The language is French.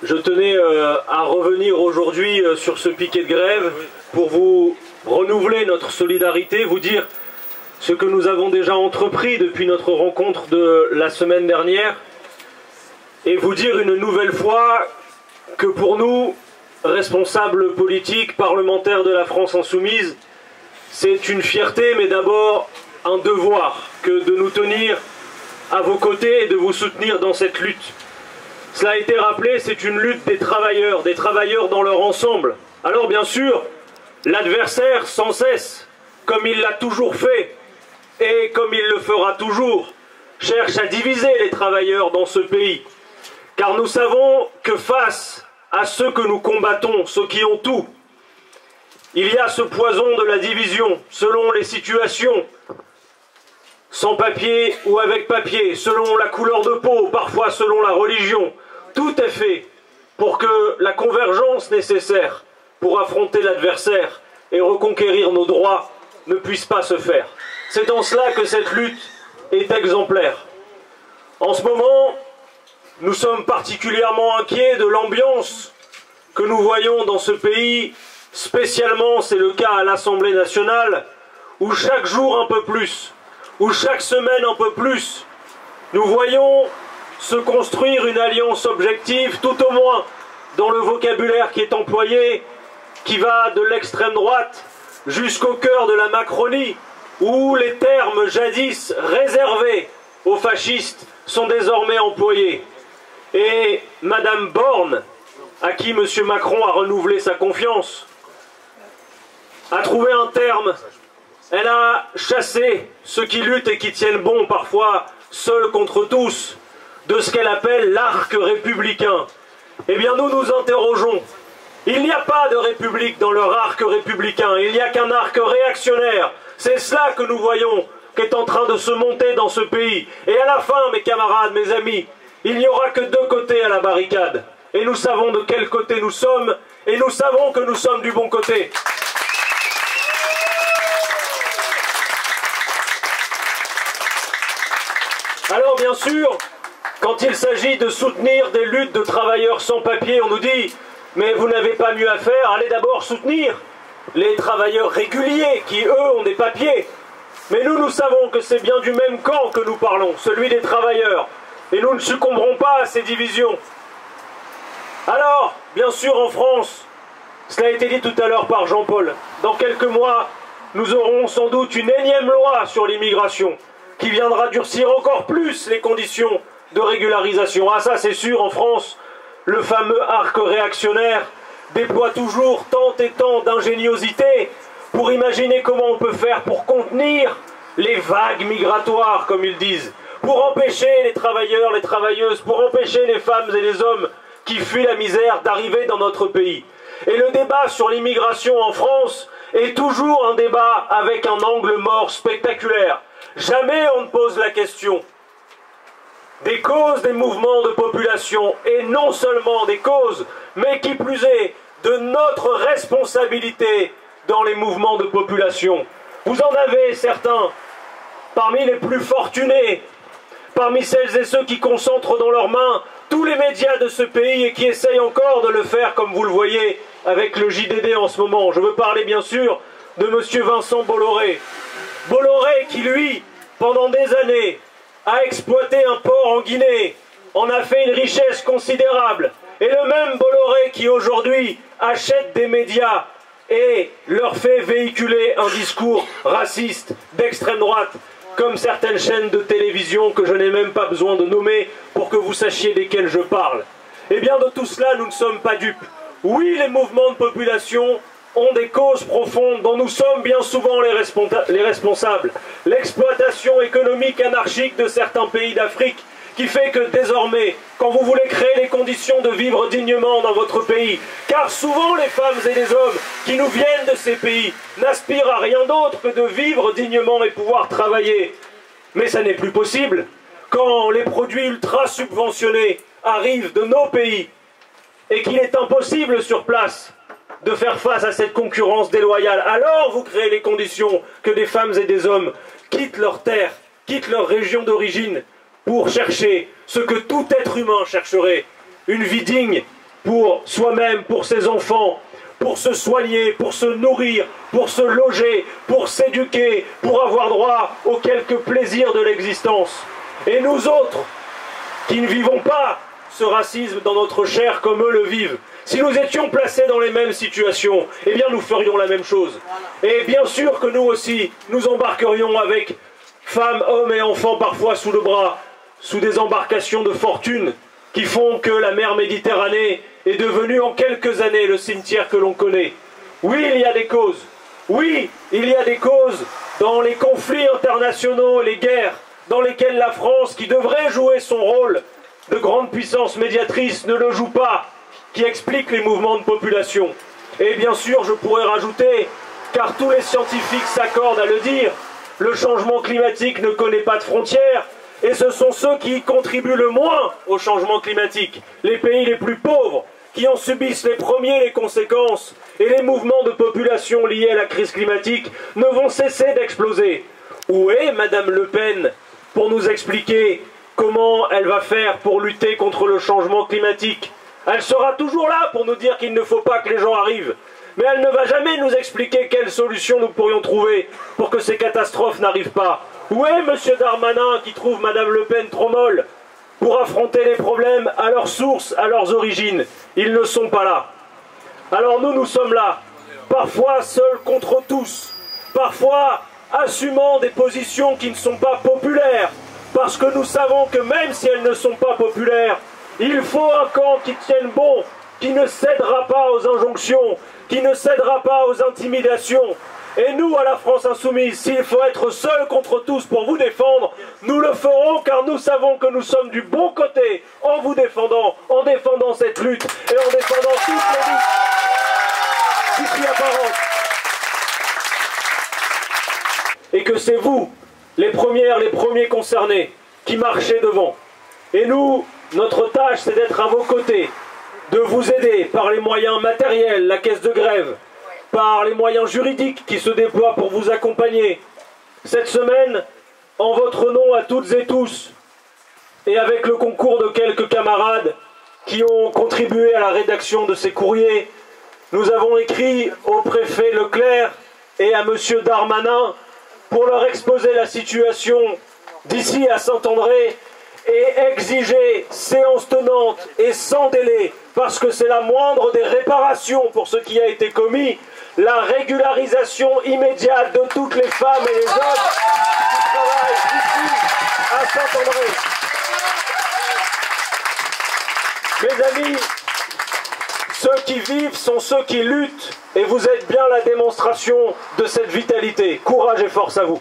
Je tenais à revenir aujourd'hui sur ce piquet de grève pour vous renouveler notre solidarité, vous dire ce que nous avons déjà entrepris depuis notre rencontre de la semaine dernière et vous dire une nouvelle fois que pour nous, responsables politiques, parlementaires de la France insoumise, c'est une fierté mais d'abord un devoir que de nous tenir à vos côtés et de vous soutenir dans cette lutte. Cela a été rappelé, c'est une lutte des travailleurs dans leur ensemble. Alors bien sûr, l'adversaire sans cesse, comme il l'a toujours fait et comme il le fera toujours, cherche à diviser les travailleurs dans ce pays. Car nous savons que face à ceux que nous combattons, ceux qui ont tout, il y a ce poison de la division selon les situations, sans papier ou avec papier, selon la couleur de peau, parfois selon la religion. Tout est fait pour que la convergence nécessaire pour affronter l'adversaire et reconquérir nos droits ne puisse pas se faire. C'est en cela que cette lutte est exemplaire. En ce moment, nous sommes particulièrement inquiets de l'ambiance que nous voyons dans ce pays, spécialement c'est le cas à l'Assemblée nationale, où chaque jour un peu plus, où chaque semaine un peu plus, nous voyons se construire une alliance objective, tout au moins dans le vocabulaire qui est employé, qui va de l'extrême droite jusqu'au cœur de la Macronie, où les termes jadis réservés aux fascistes sont désormais employés. Et Madame Borne, à qui M. Macron a renouvelé sa confiance, a trouvé un terme. Elle a chassé ceux qui luttent et qui tiennent bon, parfois seuls contre tous, de ce qu'elle appelle l'arc républicain. Eh bien nous nous interrogeons. Il n'y a pas de république dans leur arc républicain, il n'y a qu'un arc réactionnaire. C'est cela que nous voyons qui est en train de se monter dans ce pays. Et à la fin, mes camarades, mes amis, il n'y aura que deux côtés à la barricade. Et nous savons de quel côté nous sommes, et nous savons que nous sommes du bon côté. Alors bien sûr, quand il s'agit de soutenir des luttes de travailleurs sans papier, on nous dit « mais vous n'avez pas mieux à faire, allez d'abord soutenir les travailleurs réguliers qui, eux, ont des papiers ». Mais nous savons que c'est bien du même camp que nous parlons, celui des travailleurs, et nous ne succomberons pas à ces divisions. Alors, bien sûr, en France, cela a été dit tout à l'heure par Jean-Paul, dans quelques mois, nous aurons sans doute une énième loi sur l'immigration, qui viendra durcir encore plus les conditions de régularisation. Ah ça c'est sûr, en France, le fameux arc réactionnaire déploie toujours tant et tant d'ingéniosité pour imaginer comment on peut faire pour contenir les vagues migratoires, comme ils disent, pour empêcher les travailleurs, les travailleuses, pour empêcher les femmes et les hommes qui fuient la misère d'arriver dans notre pays. Et le débat sur l'immigration en France est toujours un débat avec un angle mort spectaculaire. Jamais on ne pose la question des causes des mouvements de population, et non seulement des causes, mais qui plus est, de notre responsabilité dans les mouvements de population. Vous en avez certains, parmi les plus fortunés, parmi celles et ceux qui concentrent dans leurs mains tous les médias de ce pays et qui essayent encore de le faire, comme vous le voyez avec le JDD en ce moment. Je veux parler bien sûr de M. Vincent Bolloré. Bolloré qui, lui, pendant des années, a exploité un port en Guinée, en a fait une richesse considérable. Et le même Bolloré qui aujourd'hui achète des médias et leur fait véhiculer un discours raciste d'extrême droite, comme certaines chaînes de télévision que je n'ai même pas besoin de nommer pour que vous sachiez desquelles je parle. Eh bien de tout cela, nous ne sommes pas dupes. Oui, les mouvements de population ont des causes profondes dont nous sommes bien souvent les responsables. L'exploitation économique anarchique de certains pays d'Afrique qui fait que désormais, quand vous voulez créer les conditions de vivre dignement dans votre pays, car souvent les femmes et les hommes qui nous viennent de ces pays n'aspirent à rien d'autre que de vivre dignement et pouvoir travailler. Mais ça n'est plus possible quand les produits ultra subventionnés arrivent de nos pays et qu'il est impossible sur place de faire face à cette concurrence déloyale. Alors vous créez les conditions que des femmes et des hommes quittent leur terre, quittent leur région d'origine pour chercher ce que tout être humain chercherait, une vie digne pour soi-même, pour ses enfants, pour se soigner, pour se nourrir, pour se loger, pour s'éduquer, pour avoir droit aux quelques plaisirs de l'existence. Et nous autres, qui ne vivons pas ce racisme dans notre chair comme eux le vivent, si nous étions placés dans les mêmes situations, eh bien nous ferions la même chose. Et bien sûr que nous aussi, nous embarquerions avec femmes, hommes et enfants parfois sous le bras, sous des embarcations de fortune qui font que la mer Méditerranée est devenue en quelques années le cimetière que l'on connaît. Oui, il y a des causes. Oui, il y a des causes dans les conflits internationaux, les guerres, dans lesquelles la France, qui devrait jouer son rôle de grande puissance médiatrice, ne le joue pas, qui explique les mouvements de population. Et bien sûr, je pourrais rajouter, car tous les scientifiques s'accordent à le dire, le changement climatique ne connaît pas de frontières, et ce sont ceux qui contribuent le moins au changement climatique, les pays les plus pauvres, qui en subissent les premiers les conséquences, et les mouvements de population liés à la crise climatique ne vont cesser d'exploser. Où est Madame Le Pen pour nous expliquer comment elle va faire pour lutter contre le changement climatique? Elle sera toujours là pour nous dire qu'il ne faut pas que les gens arrivent. Mais elle ne va jamais nous expliquer quelles solutions nous pourrions trouver pour que ces catastrophes n'arrivent pas. Où est M. Darmanin qui trouve Mme Le Pen trop molle pour affronter les problèmes à leur source, à leurs origines? Ils ne sont pas là. Alors nous sommes là, parfois seuls contre tous, parfois assumant des positions qui ne sont pas populaires, parce que nous savons que même si elles ne sont pas populaires, il faut un camp qui tienne bon, qui ne cédera pas aux injonctions, qui ne cédera pas aux intimidations. Et nous, à la France Insoumise, s'il faut être seuls contre tous pour vous défendre, nous le ferons car nous savons que nous sommes du bon côté en vous défendant, en défendant cette lutte et en défendant toutes les luttes ici apparentes. Et que c'est vous, les premières, les premiers concernés, qui marchez devant. Et nous, notre tâche, c'est d'être à vos côtés, de vous aider par les moyens matériels, la caisse de grève, par les moyens juridiques qui se déploient pour vous accompagner. Cette semaine, en votre nom à toutes et tous, et avec le concours de quelques camarades qui ont contribué à la rédaction de ces courriers, nous avons écrit au préfet Leclerc et à M. Darmanin pour leur exposer la situation d'ici à Saint-André et exiger séance tenante et sans délai, parce que c'est la moindre des réparations pour ce qui a été commis, la régularisation immédiate de toutes les femmes et les hommes qui travaillent ici à Saint-André. Mes amis, ceux qui vivent sont ceux qui luttent, et vous êtes bien la démonstration de cette vitalité. Courage et force à vous.